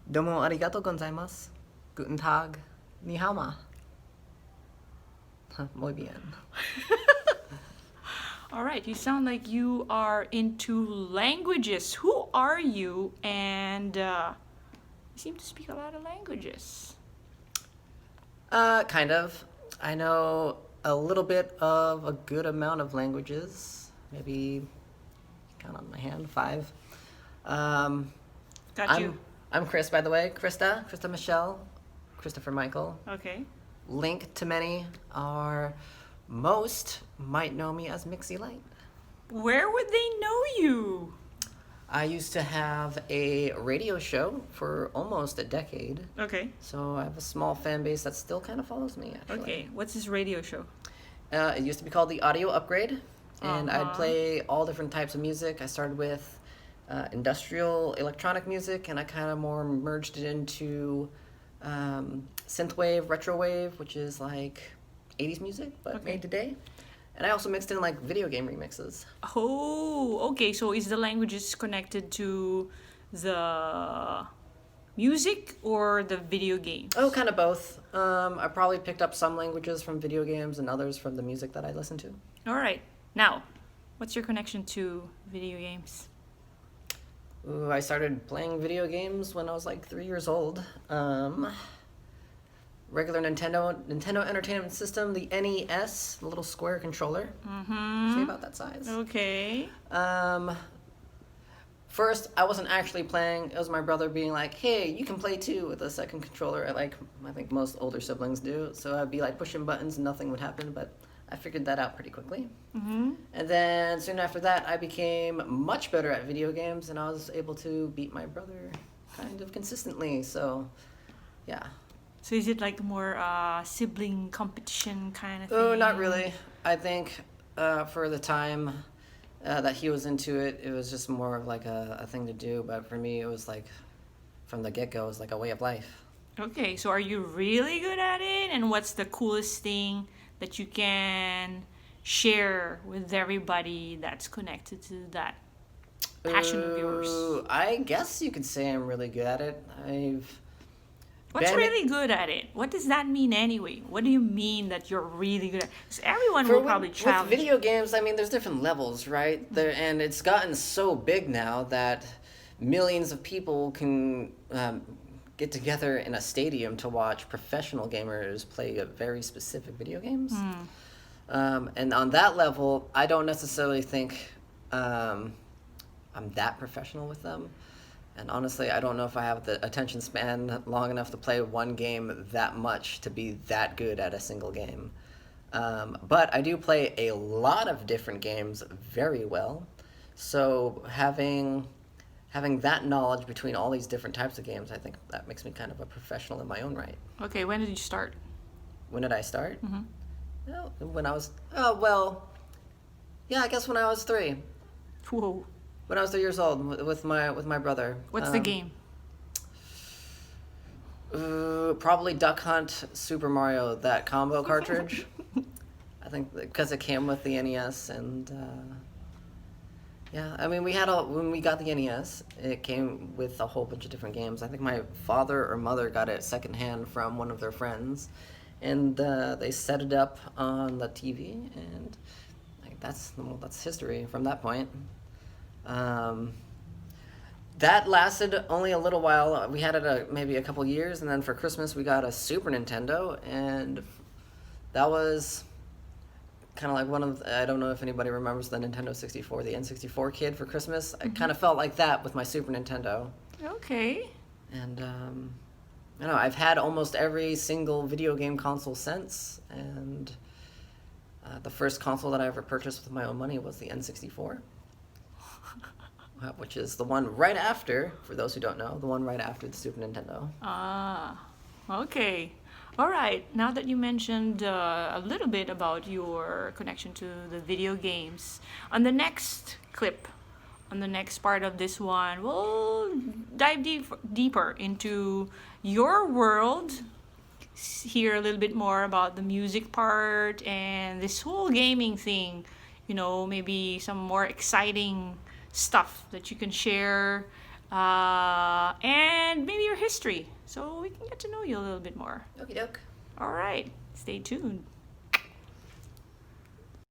Domo arigato gozaimasu. Guten Tag. Ni hao ma. Muy bien. All right, you sound like you are into languages. Who are you? And you seem to speak a lot of languages. Kind of. I know a little bit of a good amount of languages. Maybe count on my hand, 5. Got you. I'm Chris, by the way. Krista Michelle, Christopher Michael. Okay. Link to many are most might know me as McZLite. Where would they know you? I used to have a radio show for almost a decade. Okay. So I have a small fan base that still kind of follows me, actually. Okay. What's this radio show? It used to be called the Audio Upgrade, and I'd Uh-huh. play all different types of music. I started with industrial electronic music, and I kind of more merged it into synthwave, retrowave, which is like 80s music, but Okay. made today. And I also mixed in like video game remixes. Oh, okay. So is the languages connected to the music or the video game? Oh, kind of both. I probably picked up some languages from video games and others from the music that I listen to. All right. Now, what's your connection to video games? Ooh, I started playing video games when I was like 3 years old. Regular Nintendo Entertainment System, the NES, the little square controller. Mm-hmm. Say about that size. Okay. First, I wasn't actually playing. It was my brother being like, "Hey, you can play too with a second controller." Like I think most older siblings do. So I'd be like pushing buttons and nothing would happen. But I figured that out pretty quickly. Mm-hmm. And then soon after that, I became much better at video games, and I was able to beat my brother kind of consistently. So, yeah. So is it like more sibling competition kind of thing? Oh, not really. I think for the time that he was into it, it was just more of like a thing to do. But for me, it was like from the get-go, it was like a way of life. Okay, so are you really good at it? And what's the coolest thing that you can share with everybody that's connected to that passion of yours? I guess you could say I'm really good at it. What's been- really good at it? What does that mean anyway? What do you mean that you're really good at it? Because everyone will probably challenge. With video games, I mean, there's different levels, right? There, and it's gotten so big now that millions of people can get together in a stadium to watch professional gamers play very specific video games. And on that level, I don't necessarily think I'm that professional with them. And honestly, I don't know if I have the attention span long enough to play one game that much to be that good at a single game. But I do play a lot of different games very well. So having that knowledge between all these different types of games, I think that makes me kind of a professional in my own right. Okay, when did you start? When did I start? Mm-hmm. Well, when I was, yeah, I guess when I was 3. Whoa. When I was 3 years old with my brother. What's the game? Probably Duck Hunt Super Mario, that combo cartridge. I think because it came with the NES, and yeah, I mean when we got the NES, it came with a whole bunch of different games. I think my father or mother got it secondhand from one of their friends, and they set it up on the TV, and like that's history from that point. That lasted only a little while. We had it maybe a couple years, and then for Christmas we got a Super Nintendo, and that was kind of like one of I don't know if anybody remembers the Nintendo 64, the N64 kid for Christmas. I kind of felt like that with my Super Nintendo. Okay. And I don't know, I've had almost every single video game console since, and the first console that I ever purchased with my own money was the N64. Which is the one right after, for those who don't know, the one right after the Super Nintendo. Ah, okay. All right. Now that you mentioned a little bit about your connection to the video games, on the next clip, on the next part of this one, we'll dive deeper into your world, hear a little bit more about the music part and this whole gaming thing. You know, maybe some more exciting stuff that you can share and maybe your history, so we can get to know you a little bit more. Okie doke. All right, stay tuned.